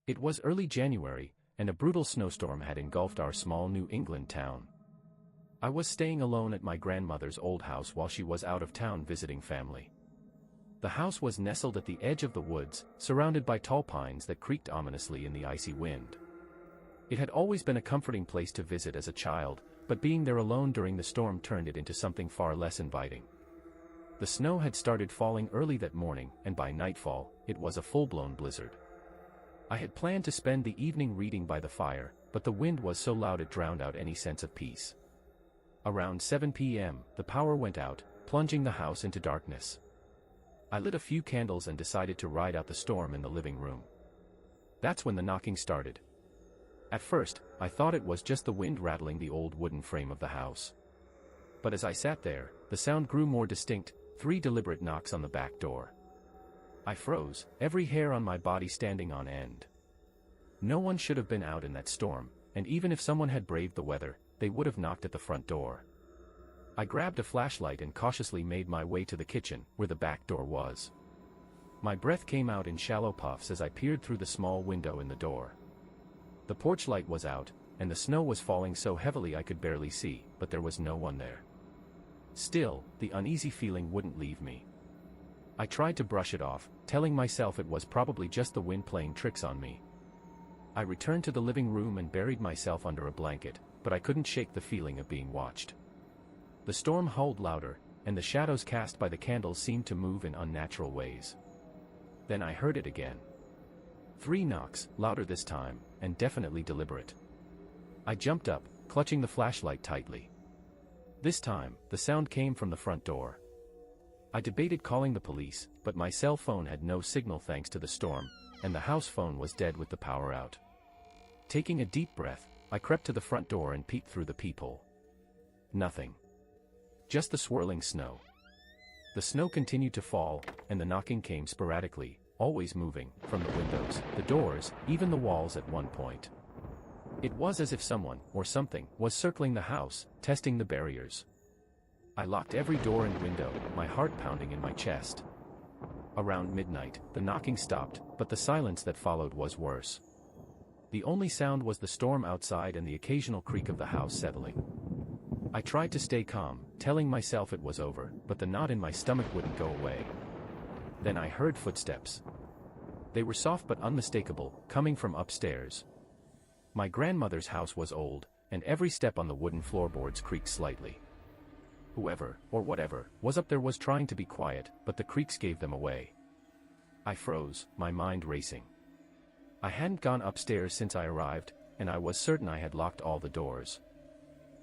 It was early January, and a brutal snowstorm had engulfed our small New England town. I was staying alone at my grandmother's old house while she was out of town visiting family. The house was nestled at the edge of the woods, surrounded by tall pines that creaked ominously in the icy wind. It had always been a comforting place to visit as a child, but being there alone during the storm turned it into something far less inviting. The snow had started falling early that morning, and by nightfall, it was a full-blown blizzard. I had planned to spend the evening reading by the fire, but the wind was so loud it drowned out any sense of peace. Around 7 p.m., the power went out, plunging the house into darkness. I lit a few candles and decided to ride out the storm in the living room. That's when the knocking started. At first, I thought it was just the wind rattling the old wooden frame of the house. But as I sat there, the sound grew more distinct, 3 deliberate knocks on the back door. I froze, every hair on my body standing on end. No one should have been out in that storm, and even if someone had braved the weather, they would have knocked at the front door. I grabbed a flashlight and cautiously made my way to the kitchen, where the back door was. My breath came out in shallow puffs as I peered through the small window in the door. The porch light was out, and the snow was falling so heavily I could barely see, but there was no one there. Still, the uneasy feeling wouldn't leave me. I tried to brush it off, telling myself it was probably just the wind playing tricks on me. I returned to the living room and buried myself under a blanket, but I couldn't shake the feeling of being watched. The storm howled louder, and the shadows cast by the candles seemed to move in unnatural ways. Then I heard it again. 3 knocks, louder this time, and definitely deliberate. I jumped up, clutching the flashlight tightly. This time, the sound came from the front door. I debated calling the police, but my cell phone had no signal thanks to the storm, and the house phone was dead with the power out. Taking a deep breath, I crept to the front door and peeked through the peephole. Nothing. Just the swirling snow. The snow continued to fall, and the knocking came sporadically, always moving, from the windows, the doors, even the walls at one point. It was as if someone, or something, was circling the house, testing the barriers. I locked every door and window, my heart pounding in my chest. Around midnight, the knocking stopped, but the silence that followed was worse. The only sound was the storm outside and the occasional creak of the house settling. I tried to stay calm, telling myself it was over, but the knot in my stomach wouldn't go away. Then I heard footsteps. They were soft but unmistakable, coming from upstairs. My grandmother's house was old, and every step on the wooden floorboards creaked slightly. Whoever, or whatever, was up there was trying to be quiet, but the creaks gave them away. I froze, my mind racing. I hadn't gone upstairs since I arrived, and I was certain I had locked all the doors.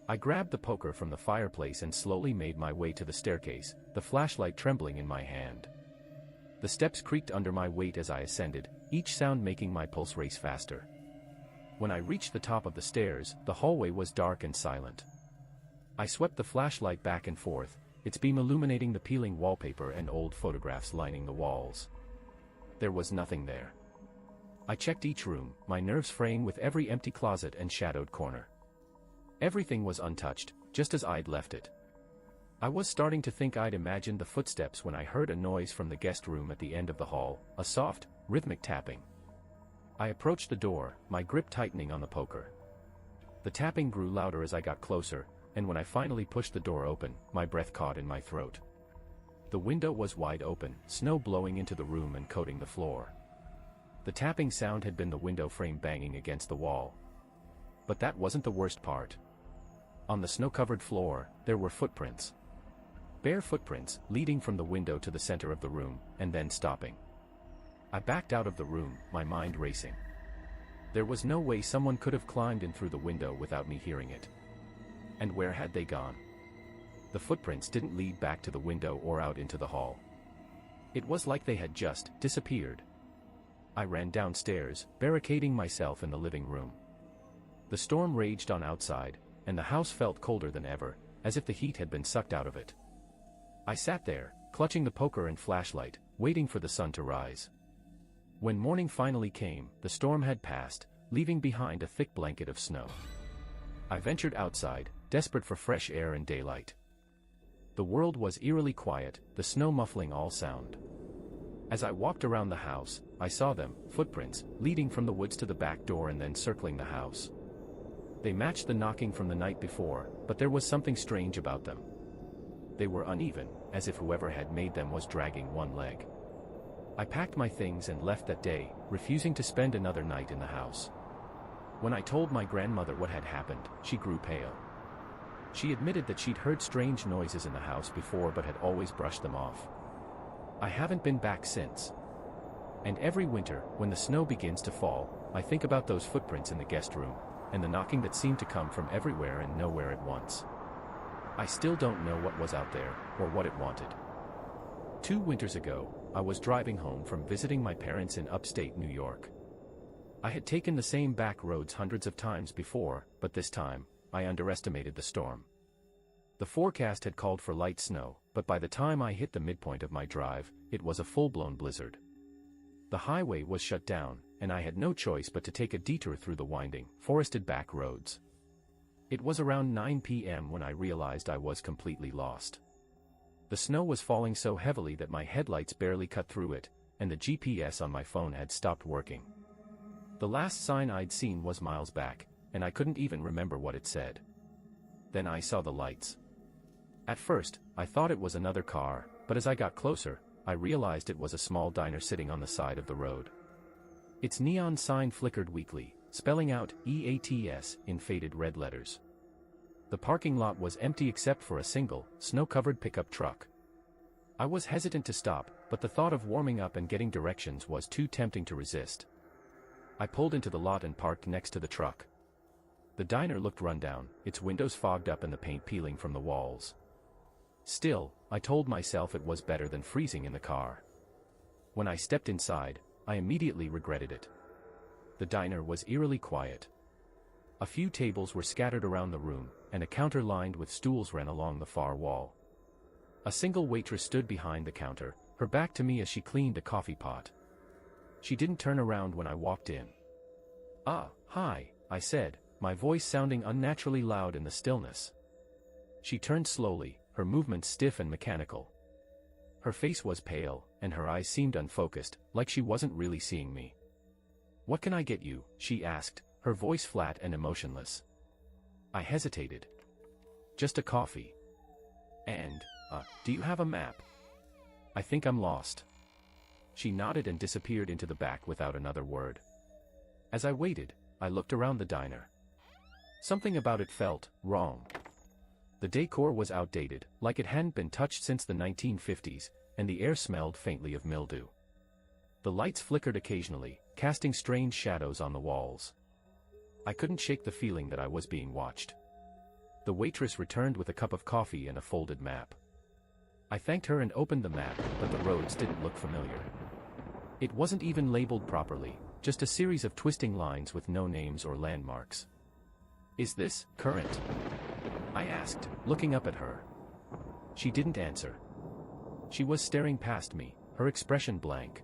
I grabbed the poker from the fireplace and slowly made my way to the staircase, the flashlight trembling in my hand. The steps creaked under my weight as I ascended, each sound making my pulse race faster. When I reached the top of the stairs, the hallway was dark and silent. I swept the flashlight back and forth, its beam illuminating the peeling wallpaper and old photographs lining the walls. There was nothing there. I checked each room, my nerves fraying with every empty closet and shadowed corner. Everything was untouched, just as I'd left it. I was starting to think I'd imagined the footsteps when I heard a noise from the guest room at the end of the hall, a soft, rhythmic tapping. I approached the door, my grip tightening on the poker. The tapping grew louder as I got closer, and when I finally pushed the door open, my breath caught in my throat. The window was wide open, snow blowing into the room and coating the floor. The tapping sound had been the window frame banging against the wall. But that wasn't the worst part. On the snow-covered floor, there were footprints. Bare footprints, leading from the window to the center of the room, and then stopping. I backed out of the room, my mind racing. There was no way someone could have climbed in through the window without me hearing it. And where had they gone? The footprints didn't lead back to the window or out into the hall. It was like they had just disappeared. I ran downstairs, barricading myself in the living room. The storm raged on outside, and the house felt colder than ever, as if the heat had been sucked out of it. I sat there, clutching the poker and flashlight, waiting for the sun to rise. When morning finally came, the storm had passed, leaving behind a thick blanket of snow. I ventured outside, desperate for fresh air and daylight. The world was eerily quiet, the snow muffling all sound. As I walked around the house, I saw them, footprints, leading from the woods to the back door and then circling the house. They matched the knocking from the night before, but there was something strange about them. They were uneven, as if whoever had made them was dragging one leg. I packed my things and left that day, refusing to spend another night in the house. When I told my grandmother what had happened, she grew pale. She admitted that she'd heard strange noises in the house before but had always brushed them off. I haven't been back since. And every winter, when the snow begins to fall, I think about those footprints in the guest room, and the knocking that seemed to come from everywhere and nowhere at once. I still don't know what was out there, or what it wanted. 2 winters ago, I was driving home from visiting my parents in upstate New York. I had taken the same back roads hundreds of times before, but this time, I underestimated the storm. The forecast had called for light snow, but by the time I hit the midpoint of my drive, it was a full-blown blizzard. The highway was shut down, and I had no choice but to take a detour through the winding, forested back roads. It was around 9 p.m. when I realized I was completely lost. The snow was falling so heavily that my headlights barely cut through it, and the GPS on my phone had stopped working. The last sign I'd seen was miles back, and I couldn't even remember what it said. Then I saw the lights. At first, I thought it was another car, but as I got closer, I realized it was a small diner sitting on the side of the road. Its neon sign flickered weakly, spelling out EATS in faded red letters. The parking lot was empty except for a single, snow-covered pickup truck. I was hesitant to stop, but the thought of warming up and getting directions was too tempting to resist. I pulled into the lot and parked next to the truck. The diner looked rundown, its windows fogged up and the paint peeling from the walls. Still, I told myself it was better than freezing in the car. When I stepped inside, I immediately regretted it. The diner was eerily quiet. A few tables were scattered around the room, and a counter lined with stools ran along the far wall. A single waitress stood behind the counter, her back to me as she cleaned a coffee pot. She didn't turn around when I walked in. "Ah, hi," I said, my voice sounding unnaturally loud in the stillness. She turned slowly, her movements stiff and mechanical. Her face was pale, and her eyes seemed unfocused, like she wasn't really seeing me. "What can I get you?" she asked, her voice flat and emotionless. I hesitated. "Just a coffee. And, do you have a map? I think I'm lost." She nodded and disappeared into the back without another word. As I waited, I looked around the diner. Something about it felt wrong. The decor was outdated, like it hadn't been touched since the 1950s, and the air smelled faintly of mildew. The lights flickered occasionally, casting strange shadows on the walls. I couldn't shake the feeling that I was being watched. The waitress returned with a cup of coffee and a folded map. I thanked her and opened the map, but the roads didn't look familiar. It wasn't even labeled properly, just a series of twisting lines with no names or landmarks. "Is this current?" I asked, looking up at her. She didn't answer. She was staring past me, her expression blank.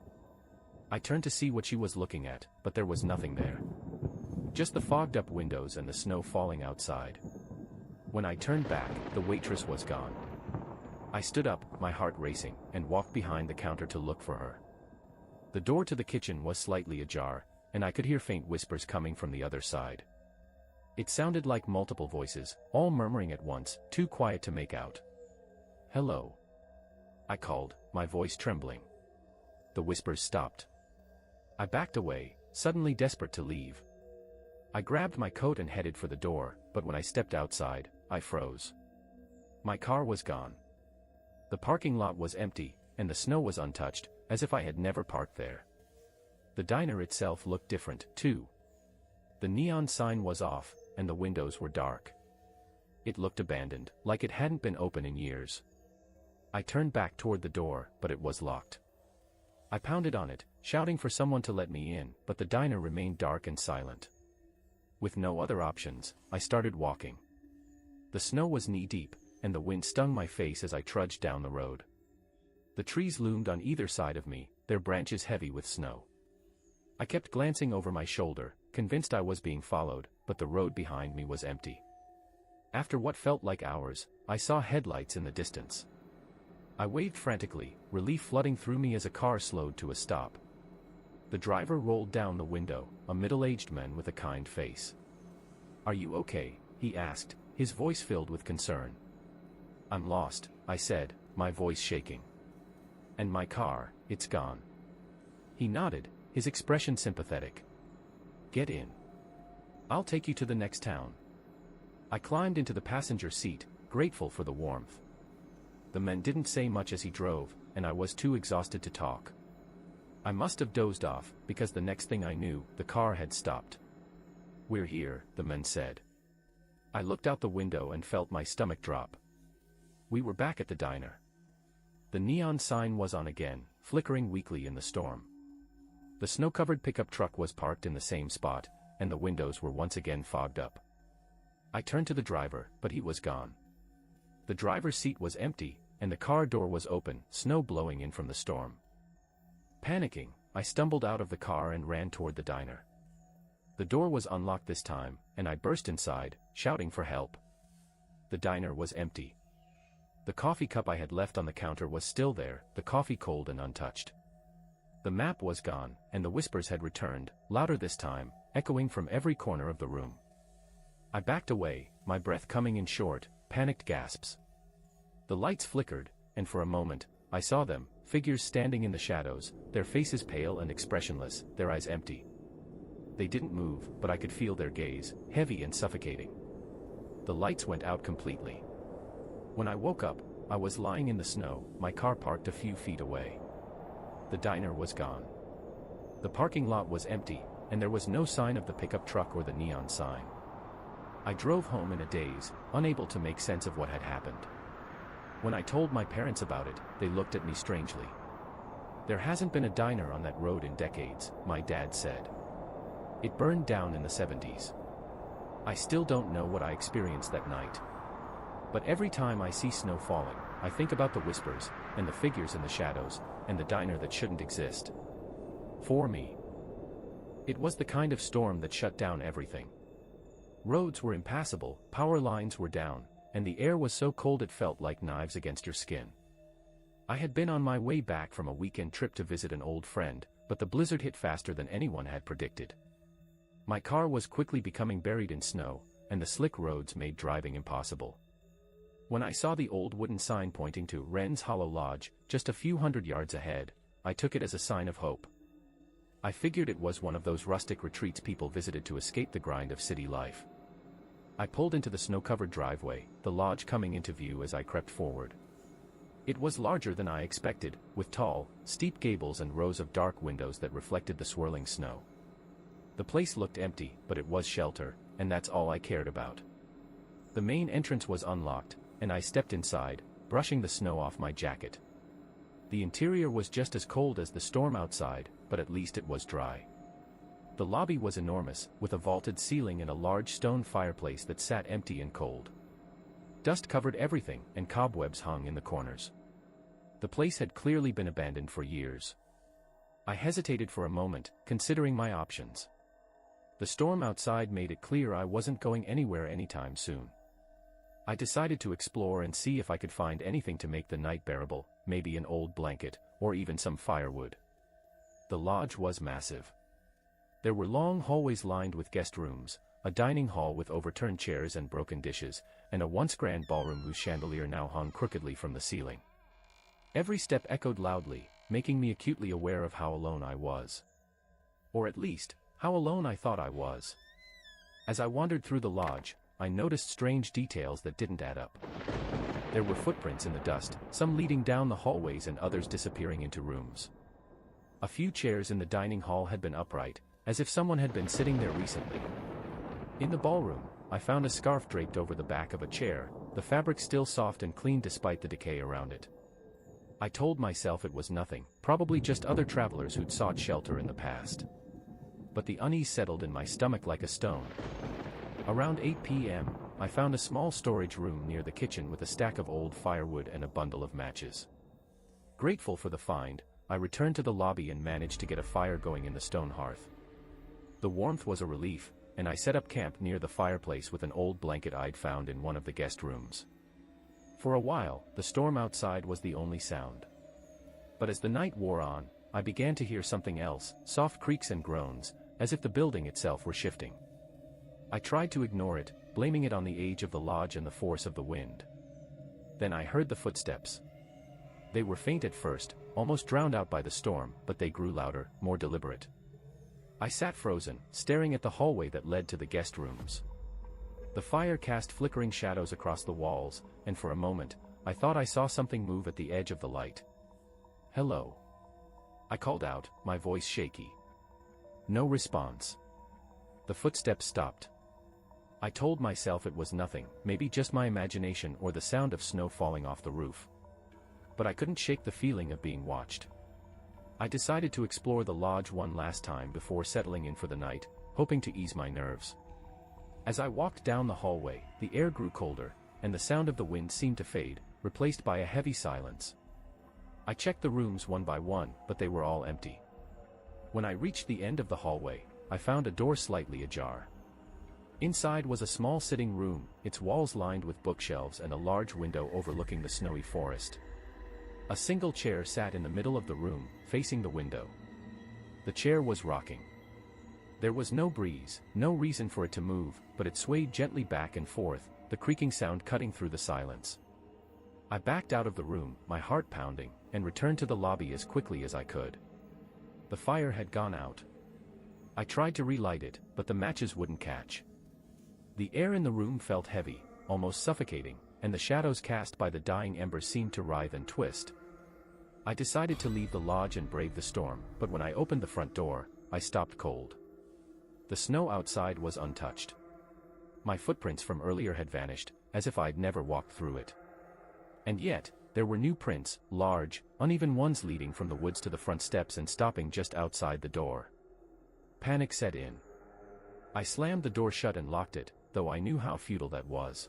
I turned to see what she was looking at, but there was nothing there. Just the fogged-up windows and the snow falling outside. When I turned back, the waitress was gone. I stood up, my heart racing, and walked behind the counter to look for her. The door to the kitchen was slightly ajar, and I could hear faint whispers coming from the other side. It sounded like multiple voices, all murmuring at once, too quiet to make out. "Hello," I called, my voice trembling. The whispers stopped. I backed away, suddenly desperate to leave. I grabbed my coat and headed for the door, but when I stepped outside, I froze. My car was gone. The parking lot was empty, and the snow was untouched, as if I had never parked there. The diner itself looked different, too. The neon sign was off, and the windows were dark. It looked abandoned, like it hadn't been open in years. I turned back toward the door, but it was locked. I pounded on it, shouting for someone to let me in, but the diner remained dark and silent. With no other options, I started walking. The snow was knee-deep, and the wind stung my face as I trudged down the road. The trees loomed on either side of me, their branches heavy with snow. I kept glancing over my shoulder, convinced I was being followed, but the road behind me was empty. After what felt like hours, I saw headlights in the distance. I waved frantically, relief flooding through me as a car slowed to a stop. The driver rolled down the window, a middle-aged man with a kind face. "Are you okay?" he asked, his voice filled with concern. "I'm lost," I said, my voice shaking. "And my car, it's gone." He nodded, his expression sympathetic. "Get in. I'll take you to the next town." I climbed into the passenger seat, grateful for the warmth. The man didn't say much as he drove, and I was too exhausted to talk. I must have dozed off, because the next thing I knew, the car had stopped. "We're here," the man said. I looked out the window and felt my stomach drop. We were back at the diner. The neon sign was on again, flickering weakly in the storm. The snow-covered pickup truck was parked in the same spot, and the windows were once again fogged up. I turned to the driver, but he was gone. The driver's seat was empty, and the car door was open, snow blowing in from the storm. Panicking, I stumbled out of the car and ran toward the diner. The door was unlocked this time, and I burst inside, shouting for help. The diner was empty. The coffee cup I had left on the counter was still there, the coffee cold and untouched. The map was gone, and the whispers had returned, louder this time, echoing from every corner of the room. I backed away, my breath coming in short, panicked gasps. The lights flickered, and for a moment, I saw them, figures standing in the shadows, their faces pale and expressionless, their eyes empty. They didn't move, but I could feel their gaze, heavy and suffocating. The lights went out completely. When I woke up, I was lying in the snow, my car parked a few feet away. The diner was gone. The parking lot was empty, and there was no sign of the pickup truck or the neon sign. I drove home in a daze, unable to make sense of what had happened. When I told my parents about it, they looked at me strangely. "There hasn't been a diner on that road in decades," my dad said. "It burned down in the 70s. I still don't know what I experienced that night. But every time I see snow falling, I think about the whispers, and the figures in the shadows, and the diner that shouldn't exist. For me, it was the kind of storm that shut down everything. Roads were impassable, power lines were down, and the air was so cold it felt like knives against your skin. I had been on my way back from a weekend trip to visit an old friend, but the blizzard hit faster than anyone had predicted. My car was quickly becoming buried in snow, and the slick roads made driving impossible. When I saw the old wooden sign pointing to Wren's Hollow Lodge, just a few hundred yards ahead, I took it as a sign of hope. I figured it was one of those rustic retreats people visited to escape the grind of city life. I pulled into the snow-covered driveway, the lodge coming into view as I crept forward. It was larger than I expected, with tall, steep gables and rows of dark windows that reflected the swirling snow. The place looked empty, but it was shelter, and that's all I cared about. The main entrance was unlocked, and I stepped inside, brushing the snow off my jacket. The interior was just as cold as the storm outside, but at least it was dry. The lobby was enormous, with a vaulted ceiling and a large stone fireplace that sat empty and cold. Dust covered everything, and cobwebs hung in the corners. The place had clearly been abandoned for years. I hesitated for a moment, considering my options. The storm outside made it clear I wasn't going anywhere anytime soon. I decided to explore and see if I could find anything to make the night bearable, maybe an old blanket, or even some firewood. The lodge was massive. There were long hallways lined with guest rooms, a dining hall with overturned chairs and broken dishes, and a once grand ballroom whose chandelier now hung crookedly from the ceiling. Every step echoed loudly, making me acutely aware of how alone I was. Or at least, how alone I thought I was. As I wandered through the lodge, I noticed strange details that didn't add up. There were footprints in the dust, some leading down the hallways and others disappearing into rooms. A few chairs in the dining hall had been upright, as if someone had been sitting there recently. In the ballroom, I found a scarf draped over the back of a chair, the fabric still soft and clean despite the decay around it. I told myself it was nothing, probably just other travelers who'd sought shelter in the past. But the unease settled in my stomach like a stone. Around 8 p.m., I found a small storage room near the kitchen with a stack of old firewood and a bundle of matches. Grateful for the find, I returned to the lobby and managed to get a fire going in the stone hearth. The warmth was a relief, and I set up camp near the fireplace with an old blanket I'd found in one of the guest rooms. For a while, the storm outside was the only sound. But as the night wore on, I began to hear something else, soft creaks and groans, as if the building itself were shifting. I tried to ignore it, blaming it on the age of the lodge and the force of the wind. Then I heard the footsteps. They were faint at first, almost drowned out by the storm, but they grew louder, more deliberate. I sat frozen, staring at the hallway that led to the guest rooms. The fire cast flickering shadows across the walls, and for a moment, I thought I saw something move at the edge of the light. "Hello," I called out, my voice shaky. No response. The footsteps stopped. I told myself it was nothing, maybe just my imagination or the sound of snow falling off the roof. But I couldn't shake the feeling of being watched. I decided to explore the lodge one last time before settling in for the night, hoping to ease my nerves. As I walked down the hallway, the air grew colder, and the sound of the wind seemed to fade, replaced by a heavy silence. I checked the rooms one by one, but they were all empty. When I reached the end of the hallway, I found a door slightly ajar. Inside was a small sitting room, its walls lined with bookshelves and a large window overlooking the snowy forest. A single chair sat in the middle of the room, facing the window. The chair was rocking. There was no breeze, no reason for it to move, but it swayed gently back and forth, the creaking sound cutting through the silence. I backed out of the room, my heart pounding, and returned to the lobby as quickly as I could. The fire had gone out. I tried to relight it, but the matches wouldn't catch. The air in the room felt heavy, almost suffocating, and the shadows cast by the dying embers seemed to writhe and twist. I decided to leave the lodge and brave the storm, but when I opened the front door, I stopped cold. The snow outside was untouched. My footprints from earlier had vanished, as if I'd never walked through it. And yet, there were new prints, large, uneven ones leading from the woods to the front steps and stopping just outside the door. Panic set in. I slammed the door shut and locked it, though I knew how futile that was.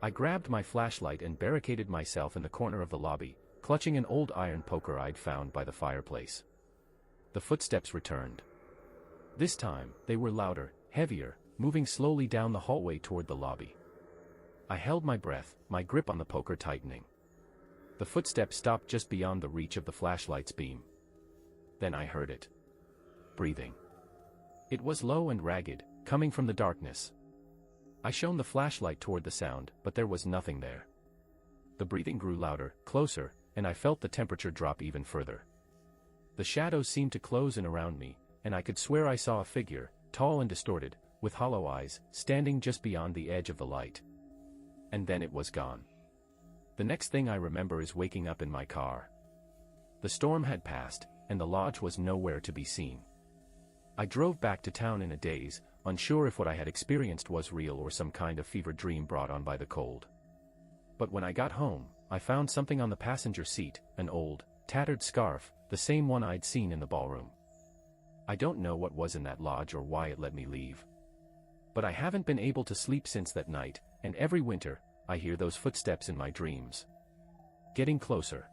I grabbed my flashlight and barricaded myself in the corner of the lobby, clutching an old iron poker I'd found by the fireplace. The footsteps returned. This time, they were louder, heavier, moving slowly down the hallway toward the lobby. I held my breath, my grip on the poker tightening. The footsteps stopped just beyond the reach of the flashlight's beam. Then I heard it. Breathing. It was low and ragged, coming from the darkness. I shone the flashlight toward the sound, but there was nothing there. The breathing grew louder, closer, and I felt the temperature drop even further. The shadows seemed to close in around me, and I could swear I saw a figure, tall and distorted, with hollow eyes, standing just beyond the edge of the light. And then it was gone. The next thing I remember is waking up in my car. The storm had passed, and the lodge was nowhere to be seen. I drove back to town in a daze, unsure if what I had experienced was real or some kind of fever dream brought on by the cold. But when I got home, I found something on the passenger seat, an old, tattered scarf, the same one I'd seen in the ballroom. I don't know what was in that lodge or why it let me leave. But I haven't been able to sleep since that night, and every winter, I hear those footsteps in my dreams. Getting closer.